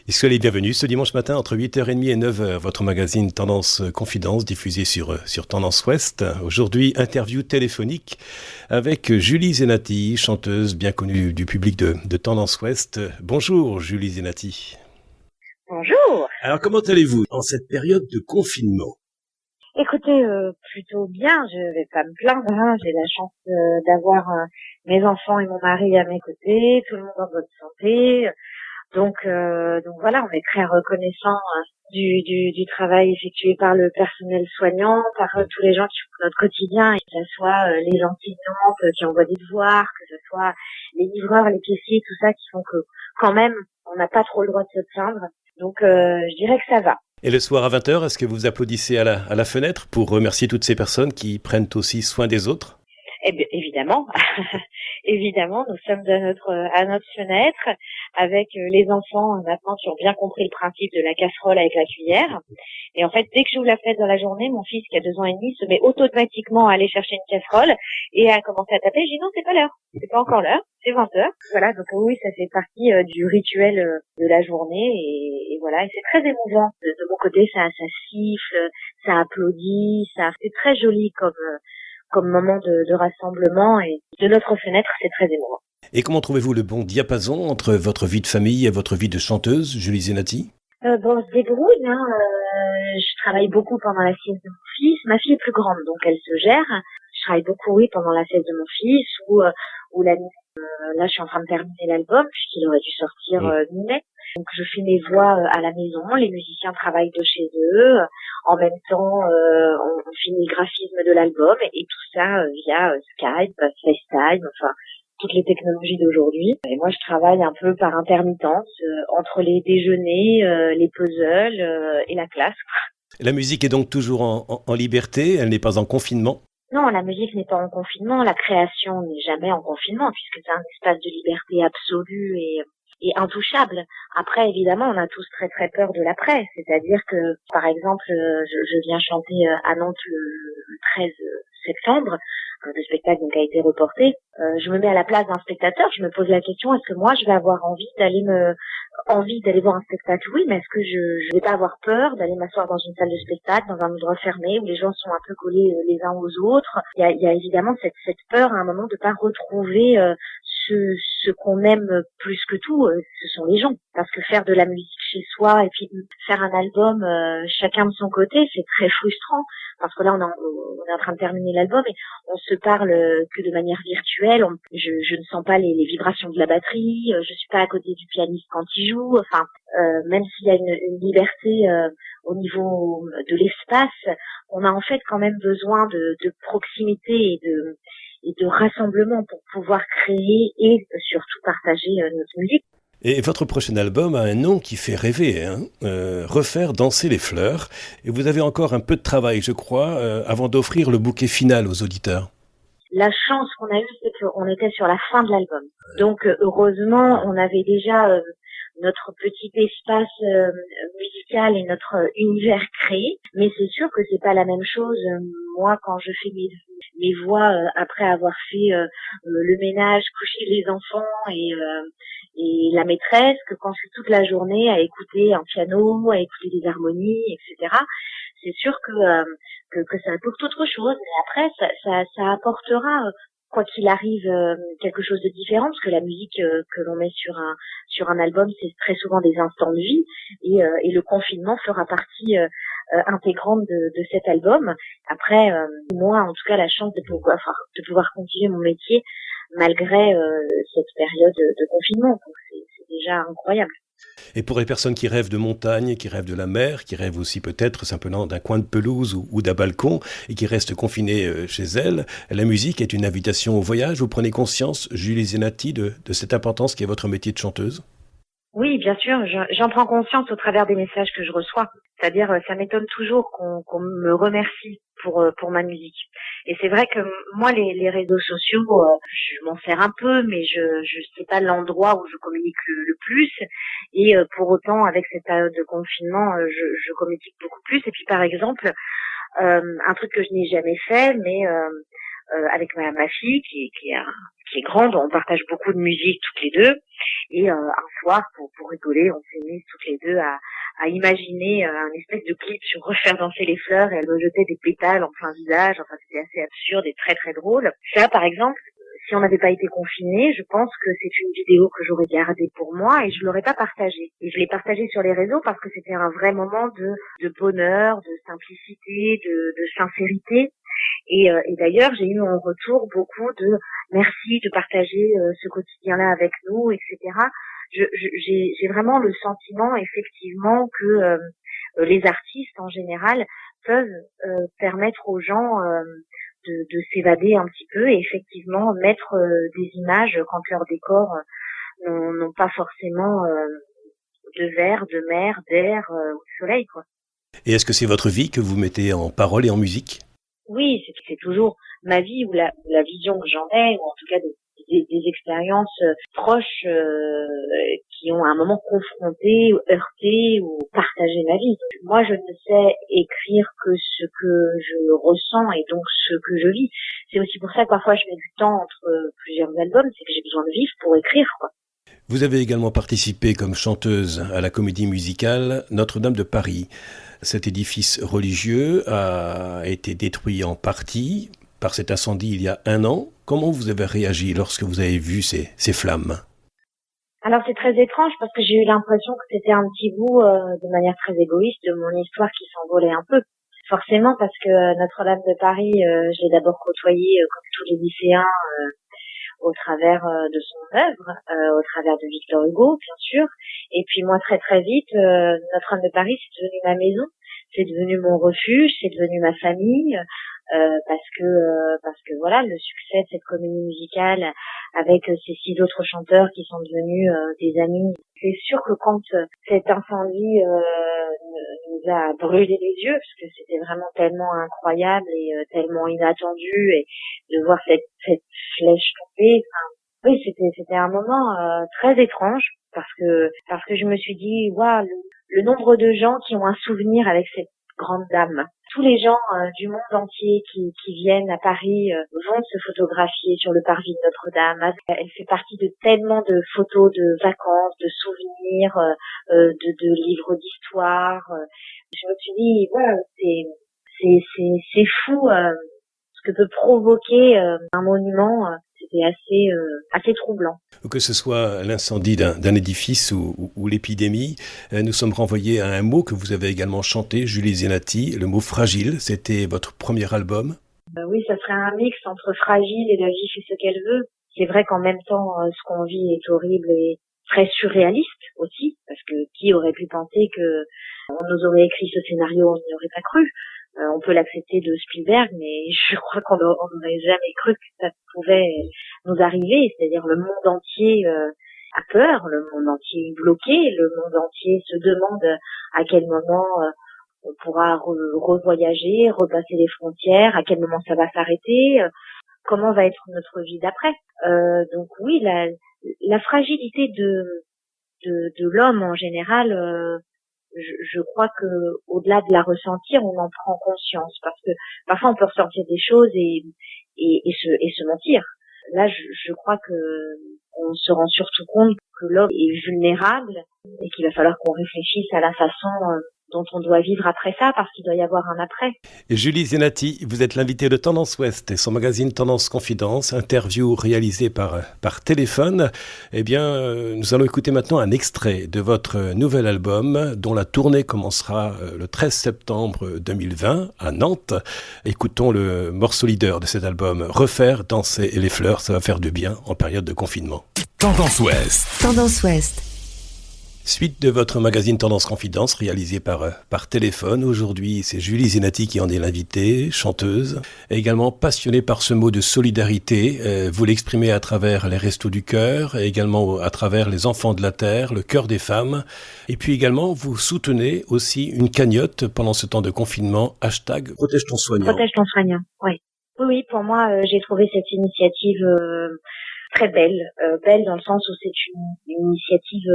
Et soyez les bienvenus ce dimanche matin entre 8h30 et 9h, votre magazine Tendance Confidence diffusé sur Tendance Ouest. Aujourd'hui, interview téléphonique avec Julie Zenati, chanteuse bien connue du public de Tendance Ouest. Bonjour Julie Zenati. Bonjour. Alors comment allez-vous en cette période de confinement? Écoutez, plutôt bien, je vais pas me plaindre, hein. J'ai la chance d'avoir mes enfants et mon mari à mes côtés, tout le monde en bonne santé. Donc voilà, on est très reconnaissant du travail effectué par le personnel soignant, par tous les gens qui font notre quotidien, et que ce soit les enseignantes qui envoient des devoirs, que ce soit les livreurs, les caissiers, tout ça, qui font que quand même, on n'a pas trop le droit de se plaindre. Donc je dirais que ça va. Et le soir à 20h, est-ce que vous applaudissez à la fenêtre pour remercier toutes ces personnes qui prennent aussi soin des autres? Eh bien, évidemment, évidemment, nous sommes à notre fenêtre avec les enfants maintenant qui ont bien compris le principe de la casserole avec la cuillère. Et en fait, dès que j'ouvre la fenêtre dans la journée, mon fils qui a 2 ans et demi se met automatiquement à aller chercher une casserole et à commencer à taper. Je dis non, c'est pas l'heure, c'est pas encore l'heure, c'est 20h. Voilà, donc oui, ça fait partie du rituel de la journée et voilà, et c'est très émouvant. De mon côté, ça siffle, ça applaudit, c'est très joli comme moment de rassemblement, et de notre fenêtre, c'est très émouvant. Et comment trouvez-vous le bon diapason entre votre vie de famille et votre vie de chanteuse, Julie Zenati? Bon, on se débrouille, hein. Je travaille beaucoup pendant la sieste de mon fils. Ma fille est plus grande, donc elle se gère. Je travaille beaucoup, oui, pendant la sieste de mon fils ou la nuit. Là, je suis en train de terminer l'album puisqu'il aurait dû sortir mi-mai. Donc, je fais mes voix à la maison. Les musiciens travaillent de chez eux. En même temps, on finit le graphisme de l'album et tout ça via Skype, FaceTime, enfin toutes les technologies d'aujourd'hui. Et moi, je travaille un peu par intermittence entre les déjeuners, les puzzles et la classe. La musique est donc toujours en liberté, elle n'est pas en confinement? Non, la musique n'est pas en confinement, la création n'est jamais en confinement, puisque c'est un espace de liberté absolue et intouchable. Après, évidemment, on a tous très très peur de l'après, c'est-à-dire que, par exemple, je viens chanter à Nantes le 13 septembre, le spectacle donc a été reporté. Je me mets à la place d'un spectateur, je me pose la question, est-ce que moi je vais avoir envie d'aller voir un spectacle? Oui, mais est-ce que je vais pas avoir peur d'aller m'asseoir dans une salle de spectacle, dans un endroit fermé où les gens sont un peu collés les uns aux autres? Il y a évidemment cette peur à un moment de pas retrouver ce qu'on aime plus que tout, ce sont les gens. Parce que faire de la musique chez soi et puis faire un album chacun de son côté, c'est très frustrant. Parce que là, on est en train de terminer l'album et on se parle que de manière virtuelle. Je ne sens pas les vibrations de la batterie. Je suis pas à côté du pianiste quand il joue. Enfin, même s'il y a une liberté au niveau de l'espace, on a en fait quand même besoin de proximité et de rassemblement pour pouvoir créer et surtout partager notre musique. Et votre prochain album a un nom qui fait rêver, hein, Refaire danser les fleurs. Et vous avez encore un peu de travail, je crois, avant d'offrir le bouquet final aux auditeurs. La chance qu'on a eue, c'est qu'on était sur la fin de l'album. Donc heureusement, on avait déjà notre petit espace musical et notre univers créé. Mais c'est sûr que c'est pas la même chose. Moi, quand je fais mes voix après avoir fait le ménage, coucher les enfants et la maîtresse, que quand je suis toute la journée à écouter un piano, à écouter des harmonies, etc. C'est sûr que ça apporte autre chose. Mais après, ça apportera quoi qu'il arrive quelque chose de différent, parce que la musique que l'on met sur un album, c'est très souvent des instants de vie, et le confinement fera partie intégrante de cet album. Après, moi, en tout cas, la chance de pouvoir continuer mon métier malgré cette période de confinement. Donc c'est déjà incroyable. Et pour les personnes qui rêvent de montagne, qui rêvent de la mer, qui rêvent aussi peut-être simplement d'un coin de pelouse ou d'un balcon et qui restent confinées chez elles, la musique est une invitation au voyage. Vous prenez conscience, Julie Zenati, de cette importance qui est votre métier de chanteuse? Oui, bien sûr, j'en prends conscience au travers des messages que je reçois. C'est-à-dire, ça m'étonne toujours qu'on me remercie pour ma musique. Et c'est vrai que moi, les réseaux sociaux, je m'en sers un peu, mais je sais pas l'endroit où je communique le plus. Et pour autant, avec cette période de confinement, je communique beaucoup plus. Et puis, par exemple, un truc que je n'ai jamais fait, mais avec ma fille qui est grande. On partage beaucoup de musique toutes les deux. Et un soir, pour rigoler, on s'est mis toutes les deux à imaginer un espèce de clip sur refaire danser les fleurs, et elle me jetait des pétales en plein visage. Enfin, c'était assez absurde et très très drôle. Ça, par exemple, si on n'avait pas été confinés, je pense que c'est une vidéo que j'aurais gardée pour moi et je l'aurais pas partagée. Et je l'ai partagée sur les réseaux parce que c'était un vrai moment de bonheur, de simplicité, de sincérité. Et d'ailleurs, j'ai eu en retour beaucoup de merci de partager ce quotidien-là avec nous, etc. J'ai vraiment le sentiment, effectivement, que les artistes en général peuvent permettre aux gens de s'évader un petit peu et effectivement mettre des images quand leurs décors n'ont pas forcément de verre, de mer, d'air ou de soleil, quoi. Et est-ce que c'est votre vie que vous mettez en parole et en musique? Oui, c'est toujours ma vie ou la vision que j'en ai, ou en tout cas des expériences proches qui ont à un moment confronté, ou heurté ou partagé ma vie. Moi, je ne sais écrire que ce que je ressens et donc ce que je vis. C'est aussi pour ça que parfois je mets du temps entre plusieurs albums, c'est que j'ai besoin de vivre pour écrire, quoi. Vous avez également participé comme chanteuse à la comédie musicale Notre-Dame de Paris. Cet édifice religieux a été détruit en partie par cet incendie il y a 1 an. Comment vous avez réagi lorsque vous avez vu ces flammes? Alors c'est très étrange parce que j'ai eu l'impression que c'était un petit bout, de manière très égoïste, de mon histoire qui s'envolait un peu. Forcément parce que Notre-Dame de Paris, je l'ai d'abord côtoyée comme tous les lycéens au travers de son œuvre, au travers de Victor Hugo, bien sûr. Et puis moi, très très vite, Notre-Dame de Paris, c'est devenu ma maison, c'est devenu mon refuge, c'est devenu ma famille, parce que voilà, le succès de cette comédie musicale avec ces 6 autres chanteurs qui sont devenus des amis. C'est sûr que quand cet incendie nous a brûlé les yeux, parce que c'était vraiment tellement incroyable et tellement inattendu, et de voir cette flèche tomber, enfin, oui, c'était un moment très étrange parce que je me suis dit waouh, le nombre de gens qui ont un souvenir avec cette grande dame. Tous les gens du monde entier qui viennent à Paris vont se photographier sur le parvis de Notre-Dame. Elle fait partie de tellement de photos de vacances, de souvenirs, de livres d'histoire. Je me suis dit voilà, c'est fou ce que peut provoquer un monument. C'était assez troublant. Que ce soit l'incendie d'un édifice ou l'épidémie, nous sommes renvoyés à un mot que vous avez également chanté, Julie Zenati, le mot fragile. C'était votre premier album. Oui, ça serait un mix entre fragile et la vie fait ce qu'elle veut. C'est vrai qu'en même temps, ce qu'on vit est horrible et très surréaliste aussi, parce que qui aurait pu penser que on nous aurait écrit ce scénario, on n'y aurait pas cru. On peut l'accepter de Spielberg, mais je crois qu'on n'aurait jamais cru que ça pouvait nous arriver. C'est-à-dire le monde entier a peur, le monde entier est bloqué, le monde entier se demande à quel moment on pourra revoyager, repasser les frontières, à quel moment ça va s'arrêter, comment va être notre vie d'après. Donc oui, la fragilité de l'homme en général. Je crois que au-delà de la ressentir, on en prend conscience parce que parfois on peut ressentir des choses et se mentir. Là, je crois que on se rend surtout compte que l'homme est vulnérable et qu'il va falloir qu'on réfléchisse à la façon dont on doit vivre après ça, parce qu'il doit y avoir un après. Et Julie Zenati, vous êtes l'invitée de Tendance Ouest et son magazine Tendance Confidence, interview réalisée par téléphone. Eh bien, nous allons écouter maintenant un extrait de votre nouvel album, dont la tournée commencera le 13 septembre 2020 à Nantes. Écoutons le morceau leader de cet album, Refaire, danser et les fleurs, ça va faire du bien en période de confinement. Tendance Ouest. Tendance Ouest. Suite de votre magazine Tendance Confidence, réalisé par téléphone. Aujourd'hui, c'est Julie Zenati qui en est l'invitée, chanteuse, et également passionnée par ce mot de solidarité. Vous l'exprimez à travers les Restos du Cœur, et également à travers les Enfants de la Terre, le Cœur des Femmes. Et puis également, vous soutenez aussi une cagnotte pendant ce temps de confinement, hashtag Protège ton soignant. Protège ton soignant, oui. Oui, pour moi, j'ai trouvé cette initiative très belle dans le sens où c'est une initiative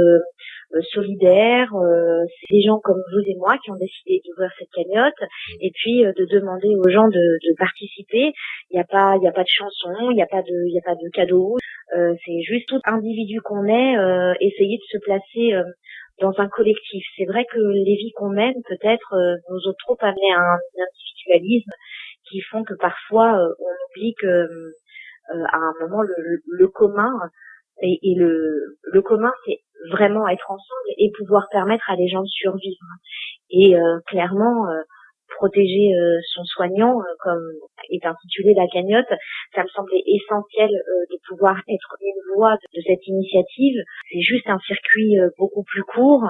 solidaire. C'est des gens comme vous et moi qui ont décidé d'ouvrir cette cagnotte et puis de demander aux gens de participer. Il n'y a pas de chanson, il n'y a pas de cadeau. C'est juste tout individu qu'on est, essayer de se placer dans un collectif. C'est vrai que les vies qu'on mène peut-être nous ont trop amené à un individualisme qui font que parfois on oublie que à un moment le commun et le commun c'est vraiment être ensemble et pouvoir permettre à des gens de survivre. Et clairement protéger son soignant, comme est intitulé la cagnotte, ça me semblait essentiel de pouvoir être une voix de cette initiative. C'est juste un circuit beaucoup plus court.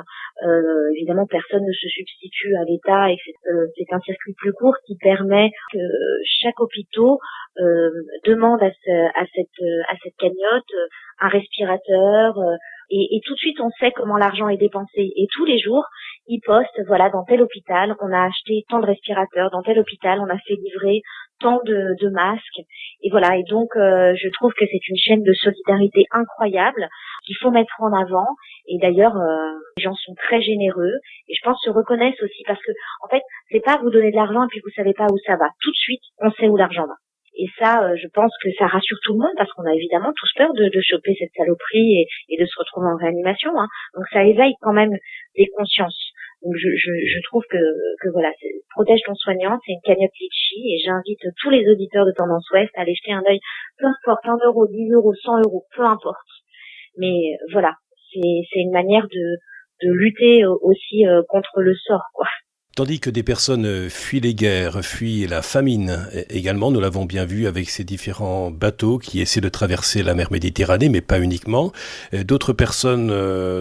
Évidemment, personne ne se substitue à l'État et c'est un circuit plus court qui permet que chaque hôpital demande à cette cagnotte un respirateur. Et tout de suite, on sait comment l'argent est dépensé. Et tous les jours, ils postent, voilà, dans tel hôpital, on a acheté tant de respirateurs, dans tel hôpital, on a fait livrer tant de masques. Et voilà, et donc, je trouve que c'est une chaîne de solidarité incroyable qu'il faut mettre en avant. Et d'ailleurs, les gens sont très généreux et je pense se reconnaissent aussi parce que, en fait, c'est pas vous donner de l'argent et puis vous savez pas où ça va. Tout de suite, on sait où l'argent va. Et ça, je pense que ça rassure tout le monde parce qu'on a évidemment tous peur de choper cette saloperie et de se retrouver en réanimation. Hein. Donc ça éveille quand même des consciences. Donc je trouve que voilà, protège ton soignant, c'est une cagnotte Litchi et j'invite tous les auditeurs de Tendance Ouest à aller jeter un œil, peu importe, 1 euro, 10 euros, 100 euros, peu importe. Mais voilà, c'est une manière de lutter aussi contre le sort, quoi. Tandis que des personnes fuient les guerres, fuient la famine également, nous l'avons bien vu avec ces différents bateaux qui essaient de traverser la mer Méditerranée, mais pas uniquement. D'autres personnes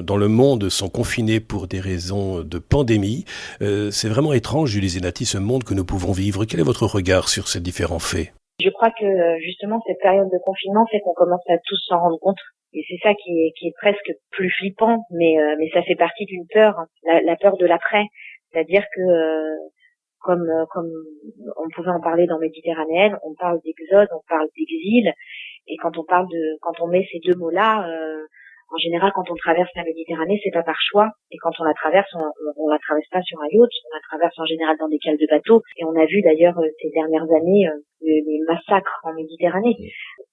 dans le monde sont confinées pour des raisons de pandémie. C'est vraiment étrange, Julie Zenati, ce monde que nous pouvons vivre. Quel est votre regard sur ces différents faits ? Je crois que justement cette période de confinement fait qu'on commence à tous s'en rendre compte. Et c'est ça qui est presque plus flippant, mais ça fait partie d'une peur, la peur de l'après. C'est-à-dire que comme on pouvait en parler dans Méditerranéenne, on parle d'exode, on parle d'exil, et quand on met ces deux mots-là, en général, quand on traverse la Méditerranée, c'est pas par choix, et quand on la traverse, on la traverse pas sur un yacht, on la traverse en général dans des cales de bateaux, et on a vu d'ailleurs ces dernières années les massacres en Méditerranée.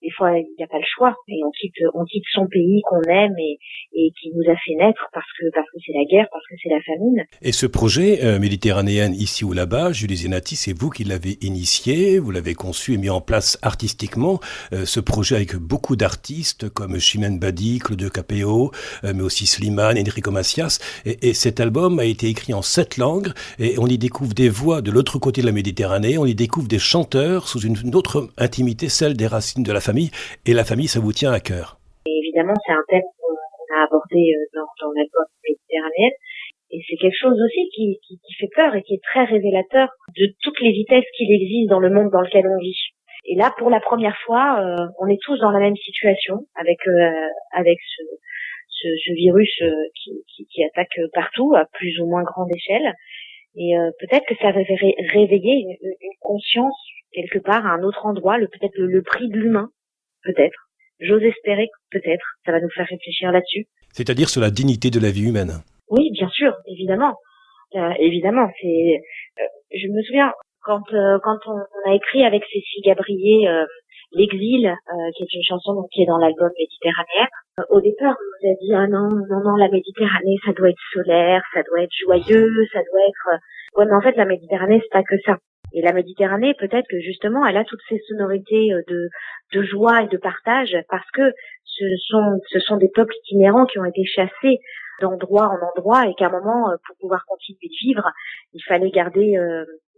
Des fois, il n'y a pas le choix, et on quitte son pays qu'on aime et qui nous a fait naître parce que c'est la guerre, parce que c'est la famine. Et ce projet méditerranéen ici ou là-bas, Julie Zenati, c'est vous qui l'avez initié, vous l'avez conçu et mis en place artistiquement, ce projet avec beaucoup d'artistes comme Chimène Badi, Claude Capéo, mais aussi Slimane, Enrico Macias, et cet album a été écrit en 7 langues, et on y découvre des voix de l'autre côté de la Méditerranée, on y découvre des chanteurs sous une autre intimité, celle des racines de la famille, et la famille, ça vous tient à cœur. Et évidemment, c'est un thème qu'on a abordé dans l'album méditerranéen, et c'est quelque chose aussi qui fait peur et qui est très révélateur de toutes les vitesses qu'il existe dans le monde dans lequel on vit. Et là, pour la première fois, on est tous dans la même situation avec ce virus qui attaque partout à plus ou moins grande échelle. Et peut-être que ça va réveiller une conscience quelque part à un autre endroit, peut-être le prix de l'humain, peut-être. J'ose espérer que peut-être ça va nous faire réfléchir là-dessus. C'est-à-dire sur la dignité de la vie humaine. Oui, bien sûr, évidemment. Évidemment, je me souviens quand on a écrit avec Cécile Gabrier L'exil, qui est une chanson donc, qui est dans l'album Méditerranéen. Au départ, on nous a dit non, la Méditerranée, ça doit être solaire, ça doit être joyeux, ça doit être. Ouais, mais en fait, la Méditerranée, c'est pas que ça. Et la Méditerranée, peut-être que justement, elle a toutes ces sonorités de joie et de partage, parce que ce sont des peuples itinérants qui ont été chassés d'endroit en endroit, et qu'à un moment, pour pouvoir continuer de vivre, il fallait garder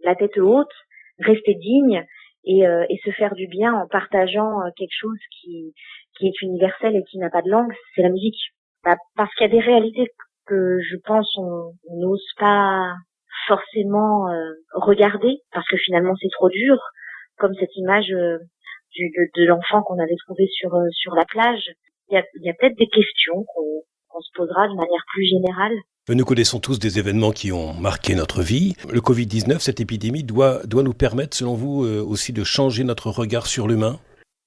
la tête haute, rester digne et se faire du bien en partageant quelque chose qui est universel et qui n'a pas de langue, c'est la musique. Parce qu'il y a des réalités que je pense on n'ose pas forcément regarder, parce que finalement c'est trop dur, comme cette image de l'enfant qu'on avait trouvé sur la plage. Il y a peut-être des questions qu'on se posera de manière plus générale. Nous connaissons tous des événements qui ont marqué notre vie. Le Covid-19, cette épidémie, doit nous permettre, selon vous, aussi de changer notre regard sur l'humain ?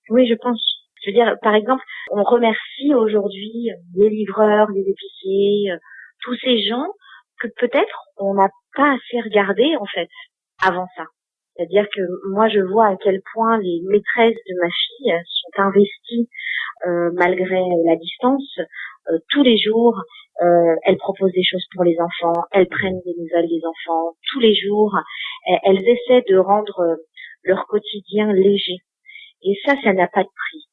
Oui, je pense. Je veux dire, par exemple, on remercie aujourd'hui les livreurs, les épiciers, tous ces gens que peut-être on n'a pas assez regardé en fait avant ça. C'est-à-dire que moi je vois à quel point les maîtresses de ma fille sont investies malgré la distance. Tous les jours, elles proposent des choses pour les enfants, elles prennent des nouvelles des enfants. Tous les jours, elles essaient de rendre leur quotidien léger. Et ça n'a pas de prix.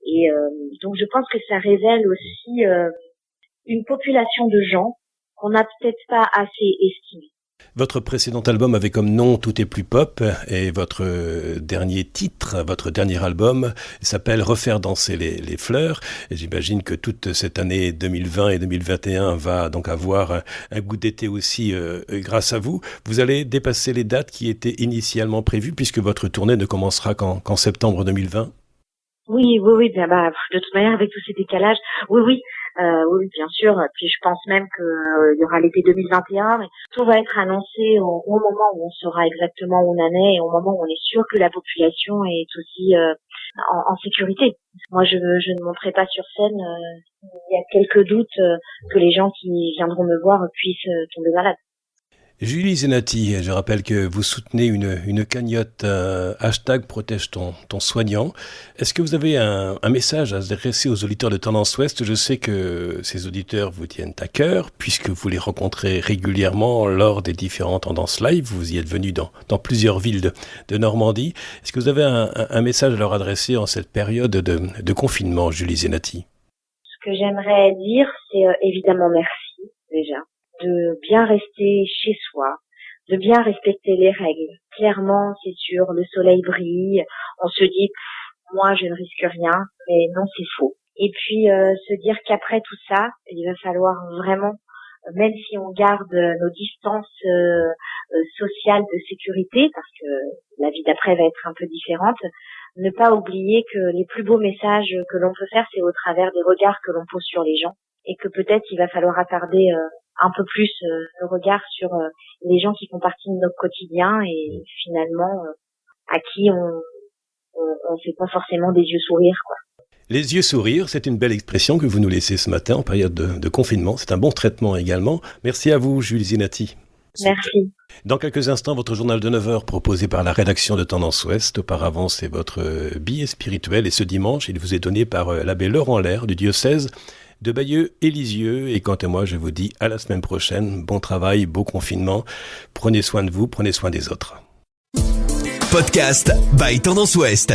Et donc je pense que ça révèle aussi une population de gens qu'on n'a peut-être pas assez estimée. Votre précédent album avait comme nom Tout est plus pop et votre dernier titre, votre dernier album s'appelle Refaire danser les fleurs. Et j'imagine que toute cette année 2020 et 2021 va donc avoir un goût d'été aussi grâce à vous. Vous allez dépasser les dates qui étaient initialement prévues puisque votre tournée ne commencera qu'en septembre 2020. Oui, bien, de toute manière, avec tous ces décalages, oui, bien sûr. Puis je pense même que il y aura l'été 2021, mais tout va être annoncé au moment où on saura exactement où on en est et au moment où on est sûr que la population est aussi en sécurité. Moi, je ne monterai pas sur scène. Il y a quelques doutes que les gens qui viendront me voir puissent tomber malades. Julie Zenati, je rappelle que vous soutenez une cagnotte hashtag protège ton soignant. Est-ce que vous avez un message à adresser aux auditeurs de Tendance Ouest? Je sais que ces auditeurs vous tiennent à cœur puisque vous les rencontrez régulièrement lors des différents Tendances Live. Vous y êtes venu dans plusieurs villes de Normandie. Est-ce que vous avez un message à leur adresser en cette période de confinement, Julie Zenati? Ce que j'aimerais dire, c'est évidemment merci déjà. De bien rester chez soi, de bien respecter les règles. Clairement, c'est sûr, le soleil brille, on se dit moi je ne risque rien, mais non, c'est faux. Et puis se dire qu'après tout ça, il va falloir vraiment, même si on garde nos distances sociales de sécurité, parce que la vie d'après va être un peu différente, ne pas oublier que les plus beaux messages que l'on peut faire, c'est au travers des regards que l'on pose sur les gens, et que peut-être il va falloir attarder un peu plus le regard sur les gens qui font partie de notre quotidien et finalement à qui on fait pas forcément des yeux sourire, quoi. Les yeux sourires, c'est une belle expression que vous nous laissez ce matin en période de confinement. C'est un bon traitement également. Merci à vous, Julie Zenati. Merci. Dans quelques instants, votre journal de 9h proposé par la rédaction de Tendance Ouest. Auparavant, c'est votre billet spirituel et ce dimanche, il vous est donné par l'abbé Laurent Lair du diocèse de Bayeux et Lisieux. Et quant à moi, je vous dis à la semaine prochaine. Bon travail, beau confinement. Prenez soin de vous, prenez soin des autres. Podcast by Tendance Ouest.